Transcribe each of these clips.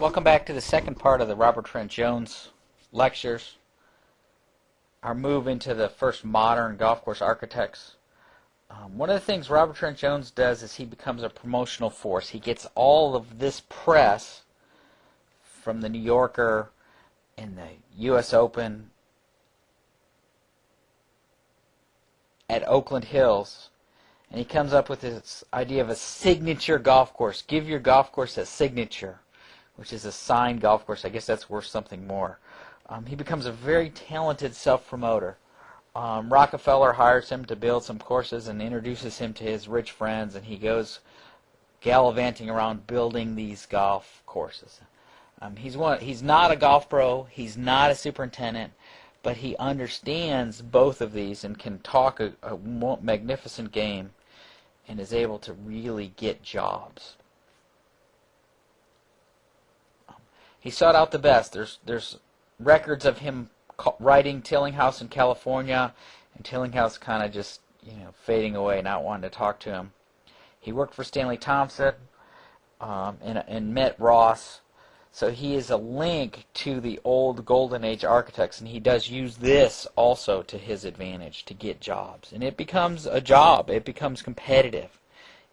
Welcome back to the second part of the Robert Trent Jones lectures. Our move into the first modern golf course architects. One of the things Robert Trent Jones does is he becomes a promotional force. He gets all of this press from the New Yorker and the U.S. Open at Oakland Hills, and he comes up with this idea of a signature golf course. Give your golf course a signature, which is a signed golf course. I guess that's worth something more. He becomes a very talented self-promoter. Rockefeller hires him to build some courses and introduces him to his rich friends, and he goes gallivanting around building these golf courses. He's not a golf pro, he's not a superintendent, but he understands both of these and can talk a magnificent game and is able to really get jobs. He sought out the best. There's records of him writing Tillinghast in California, and Tillinghast kind of just fading away, not wanting to talk to him. He worked for Stanley Thompson and met Ross, so he is a link to the old Golden Age architects, and he does use this also to his advantage to get jobs. And it becomes a job. It becomes competitive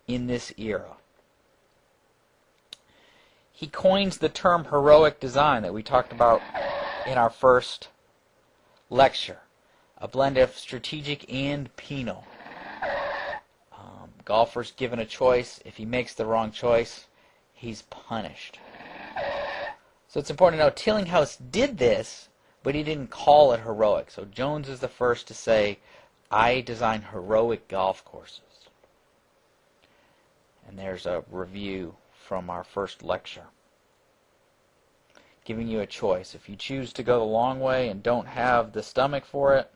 in this era. He coins the term heroic design that we talked about in our first lecture, a blend of strategic and penal. Golfer's given a choice. If he makes the wrong choice, he's punished. So it's important to know Tillinghast did this, but he didn't call it heroic. So Jones is the first to say, I design heroic golf courses. And there's a review from our first lecture, giving you a choice. If you choose to go the long way and don't have the stomach for it,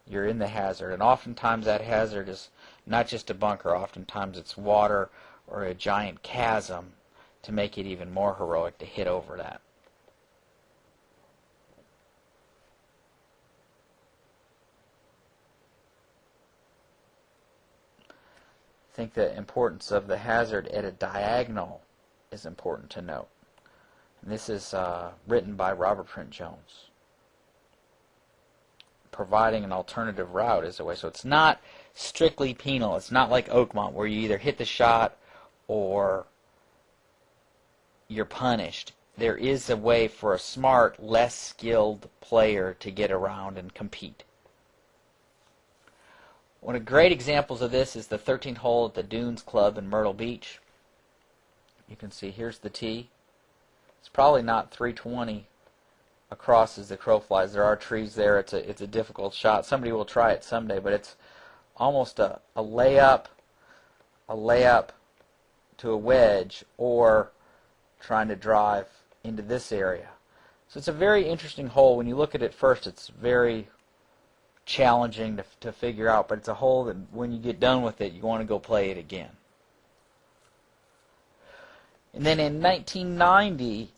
you're in the hazard. And oftentimes that hazard is not just a bunker. Oftentimes it's water or a giant chasm to make it even more heroic to hit over that. I think the importance of the hazard at a diagonal is important to note. And this is written by Robert Trent Jones. Providing an alternative route is a way. So it's not strictly penal. It's not like Oakmont where you either hit the shot or you're punished. There is a way for a smart, less skilled player to get around and compete. One of the great examples of this is the 13th hole at the Dunes Club in Myrtle Beach. You can see here's the tee. It's probably not 320 across as the crow flies. There are trees there. It's a difficult shot. Somebody will try it someday, but it's almost a layup to a wedge, or trying to drive into this area. So it's a very interesting hole. When you look at it first, it's very challenging to figure out, but it's a hole that when you get done with it, you want to go play it again. And then in 1990,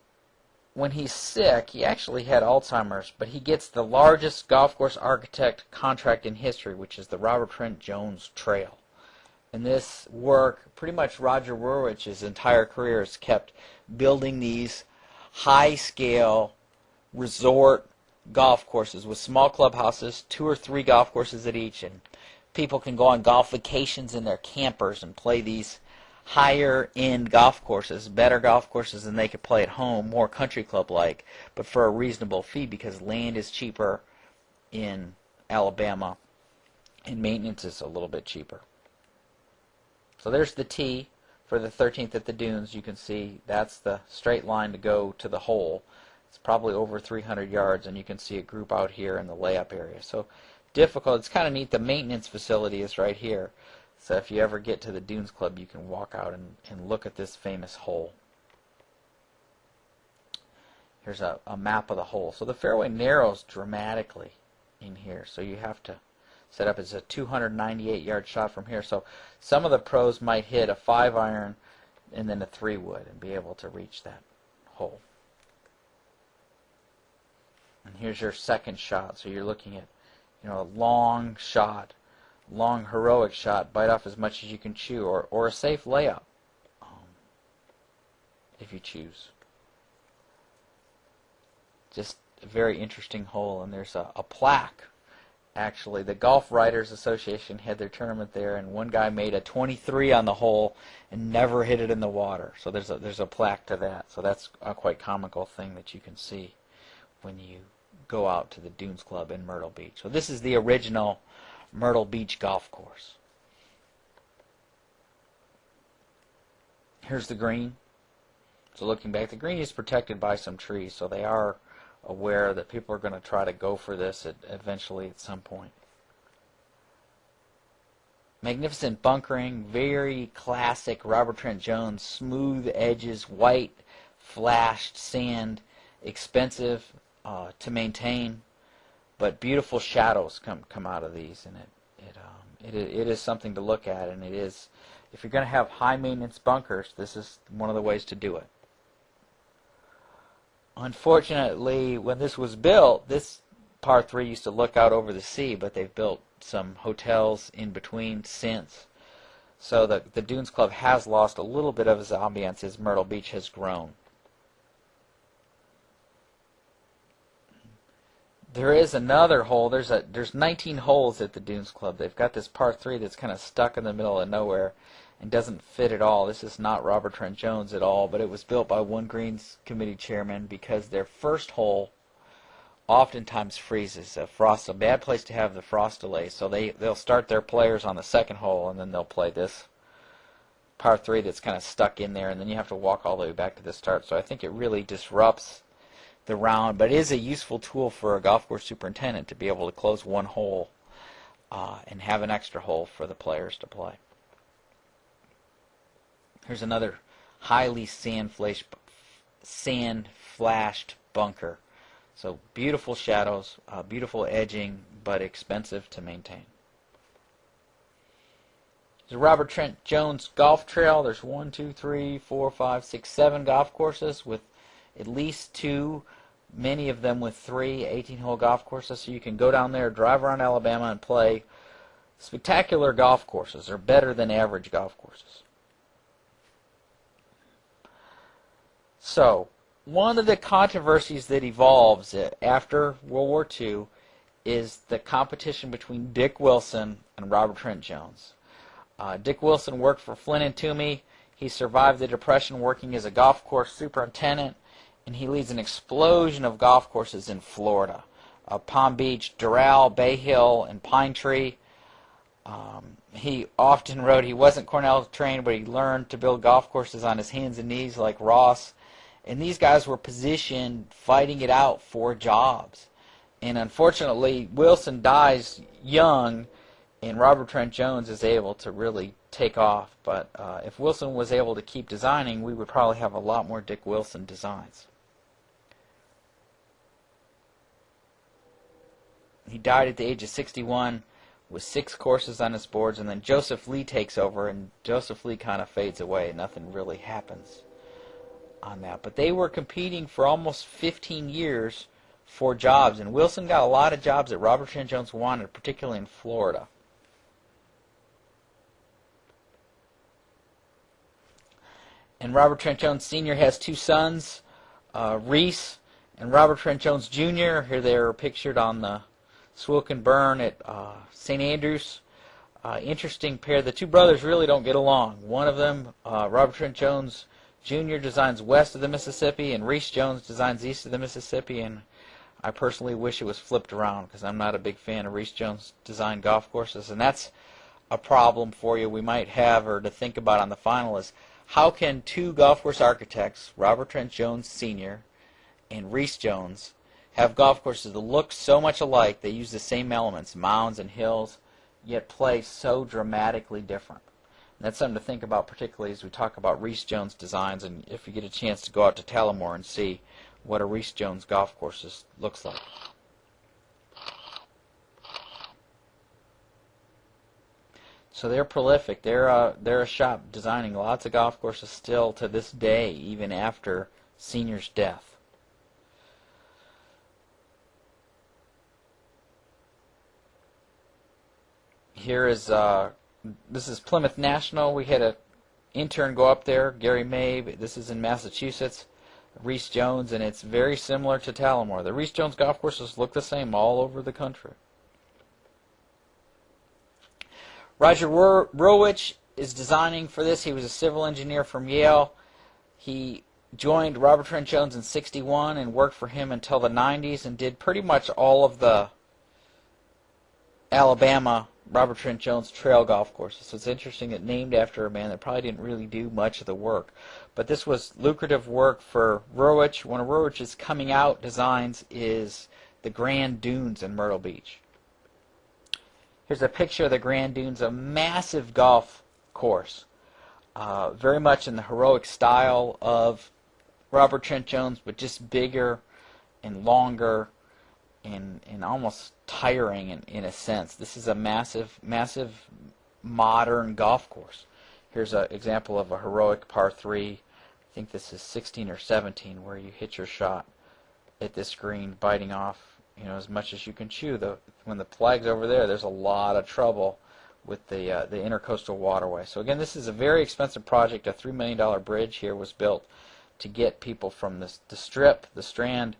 when he's sick, he actually had Alzheimer's, but he gets the largest golf course architect contract in history, which is the Robert Trent Jones Trail. And this work, pretty much Roger Wurwich's entire career has kept building these high-scale resort golf courses with small clubhouses, 2 or 3 golf courses at each, and people can go on golf vacations in their campers and play these higher-end golf courses, better golf courses than they could play at home, more country club-like, but for a reasonable fee because land is cheaper in Alabama and maintenance is a little bit cheaper. So there's the tee for the 13th at the Dunes. You can see that's the straight line to go to the hole. It's probably over 300 yards, and you can see a group out here in the layup area. So difficult. It's kind of neat. The maintenance facility is right here. So if you ever get to the Dunes Club, you can walk out and look at this famous hole. Here's a map of the hole. So the fairway narrows dramatically in here. So you have to set up as a 298-yard shot from here. So some of the pros might hit a 5-iron and then a 3-wood and be able to reach that hole. And here's your second shot. So you're looking at, a long shot, long heroic shot, bite off as much as you can chew, or a safe layup if you choose. Just a very interesting hole, and there's a plaque. Actually, the Golf Writers Association had their tournament there, and one guy made a 23 on the hole and never hit it in the water. So there's a plaque to that. So that's a quite comical thing that you can see when you go out to the Dunes Club in Myrtle Beach. So this is the original Myrtle Beach golf course. Here's the green. So looking back, the green is protected by some trees, so they are aware that people are going to try to go for this eventually at some point. Magnificent bunkering, very classic Robert Trent Jones, smooth edges, white flashed sand, expensive to maintain, but beautiful shadows come out of these, and it is something to look at, and it is, if you're going to have high maintenance bunkers, this is one of the ways to do it. Unfortunately, when this was built, this par 3 used to look out over the sea, but they've built some hotels in between since. So the Dunes Club has lost a little bit of its ambiance as Myrtle Beach has grown. There is another hole. There's 19 holes at the Dunes Club. They've got this par 3 that's kind of stuck in the middle of nowhere and doesn't fit at all. This is not Robert Trent Jones at all, but it was built by one greens committee chairman because their first hole oftentimes freezes. Frost, a bad place to have the frost delay, so they'll start their players on the second hole, and then they'll play this par 3 that's kind of stuck in there, and then you have to walk all the way back to the start. So I think it really disrupts the round, but it is a useful tool for a golf course superintendent to be able to close one hole and have an extra hole for the players to play. Here's another highly sand-flashed bunker. So beautiful shadows, beautiful edging, but expensive to maintain. There's a Robert Trent Jones golf trail. There's 1, 2, 3, 4, 5, 6, 7 golf courses with at least 2, many of them with 3 18-hole golf courses. So you can go down there, drive around Alabama, and play spectacular golf courses. They're better than average golf courses. So, one of the controversies that evolves after World War II is the competition between Dick Wilson and Robert Trent Jones. Dick Wilson worked for Flynn and Toomey. He survived the Depression working as a golf course superintendent, and he leads an explosion of golf courses in Florida. Palm Beach, Doral, Bay Hill, and Pine Tree. He often wrote he wasn't Cornell trained, but he learned to build golf courses on his hands and knees like Ross. And these guys were positioned fighting it out for jobs. And unfortunately, Wilson dies young, and Robert Trent Jones is able to really take off. But if Wilson was able to keep designing, we would probably have a lot more Dick Wilson designs. He died at the age of 61 with 6 courses on his boards, and then Joseph Lee takes over, and Joseph Lee kind of fades away. Nothing really happens on that. But they were competing for almost 15 years for jobs, and Wilson got a lot of jobs that Robert Trent Jones wanted, particularly in Florida. And Robert Trent Jones Sr. has 2 sons, Reese and Robert Trent Jones Jr. Here they are pictured on the Swilken Burn at St. Andrews. Interesting pair. The 2 brothers really don't get along. One of them, Robert Trent Jones Jr., designs west of the Mississippi, and Reese Jones designs east of the Mississippi, and I personally wish it was flipped around because I'm not a big fan of Reese Jones design golf courses, and that's a problem for you we might have or to think about on the final is how can 2 golf course architects, Robert Trent Jones Sr. and Reese Jones, have golf courses that look so much alike, they use the same elements, mounds and hills, yet play so dramatically different. And that's something to think about, particularly as we talk about Reese Jones designs, and if you get a chance to go out to Tullamore and see what a Reese Jones golf course looks like. So they're prolific. They're a shop designing lots of golf courses still to this day, even after Senior's death. Here is this is Plymouth National. We had an intern go up there, Gary May. This is in Massachusetts. Reese Jones, and it's very similar to Tallamore. The Reese Jones golf courses look the same all over the country. Roger Rowich is designing for this. He was a civil engineer from Yale. He joined Robert Trent Jones in '61 and worked for him until the '90s and did pretty much all of the Alabama Robert Trent Jones trail golf courses. So it's interesting that named after a man that probably didn't really do much of the work. But this was lucrative work for Rowich. One of Rowich's coming out designs is the Grand Dunes in Myrtle Beach. Here's a picture of the Grand Dunes, a massive golf course, very much in the heroic style of Robert Trent Jones, but just bigger and longer and almost tiring in a sense. This is a massive, massive modern golf course. Here's an example of a heroic par 3. I think this is 16 or 17, where you hit your shot at this green, biting off, you know, as much as you can chew. When the flag's over there, there's a lot of trouble with the intercoastal waterway. So again, this is a very expensive project. A $3 million bridge here was built to get people from the Strip, the Strand,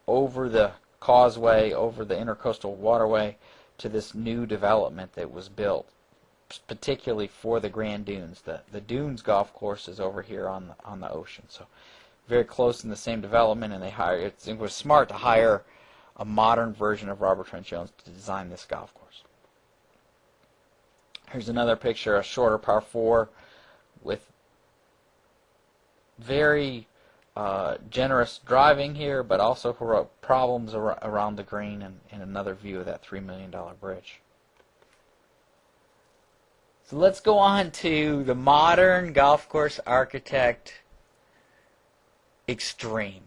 over the causeway, over the intercoastal waterway, to this new development that was built particularly for the Grand Dunes. The Dunes golf course is over here on the ocean, so very close in the same development. And it was smart to hire a modern version of Robert Trent Jones to design this golf course. Here's another picture, a shorter par 4 with very generous driving here, but also problems around the green, and another view of that $3 million bridge. So let's go on to the modern golf course architect extreme,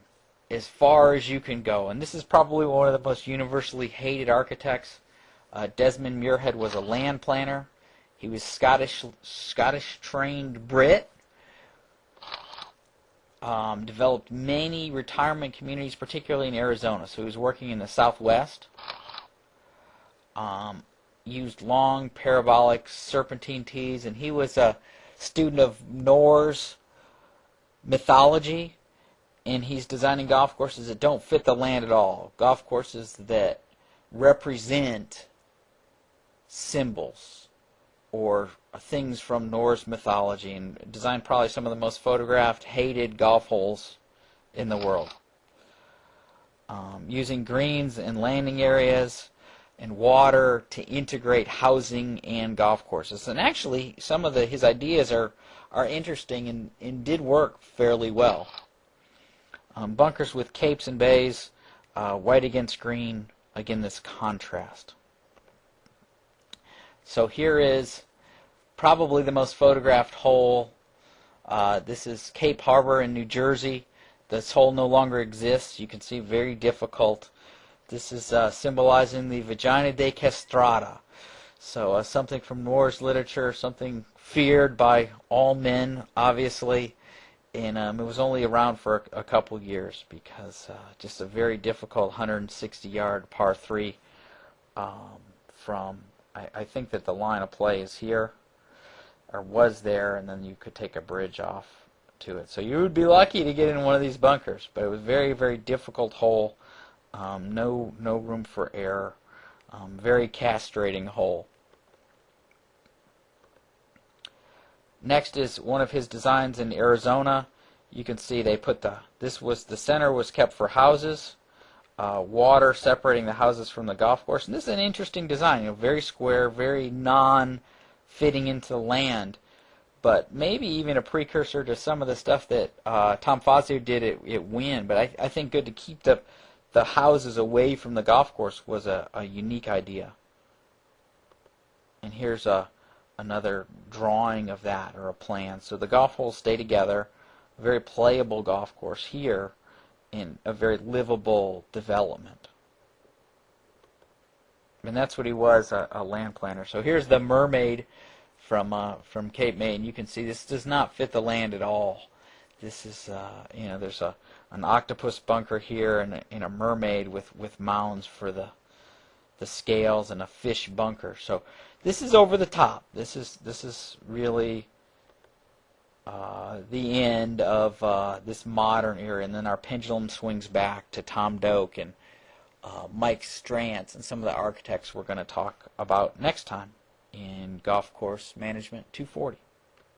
as far as you can go. And this is probably one of the most universally hated architects. Desmond Muirhead was a land planner. He was Scottish trained Brit. Developed many retirement communities, particularly in Arizona. So he was working in the Southwest. Used long parabolic serpentine tees, and he was a student of Norse mythology, and he's designing golf courses that don't fit the land at all. Golf courses that represent symbols or things from Norse mythology, and designed probably some of the most photographed, hated golf holes in the world. Using greens and landing areas and water to integrate housing and golf courses. And actually, some of his ideas are interesting and did work fairly well. Bunkers with capes and bays, white against green, again this contrast. So here is probably the most photographed hole. This is Cape Harbor in New Jersey. This hole no longer exists. You can see very difficult. This is symbolizing the vagina de castrata. So something from Norse literature, something feared by all men, obviously. And it was only around for a couple years because just a very difficult 160-yard par 3 from, I think that the line of play is here, or was there, and then you could take a bridge off to it. So you would be lucky to get in one of these bunkers, but it was a very, very difficult hole. No room for error. Very castrating hole. Next is one of his designs in Arizona. You can see they put the center was kept for houses, water separating the houses from the golf course. And this is an interesting design. You know, very square, very non-fitting into the land, but maybe even a precursor to some of the stuff that Tom Fazio did at Wynn. But I think good to keep the houses away from the golf course was a unique idea. And here's another drawing of that, or a plan. So the golf holes stay together. A very playable golf course here in a very livable development. And that's what he was, a land planner. So here's the Mermaid from Cape May, and you can see this does not fit the land at all. This is, there's an octopus bunker here and a mermaid with mounds for the scales, and a fish bunker. So this is over the top. This is really the end of this modern era, and then our pendulum swings back to Tom Doak and Mike Strantz and some of the architects we're going to talk about next time in Golf Course Management 240.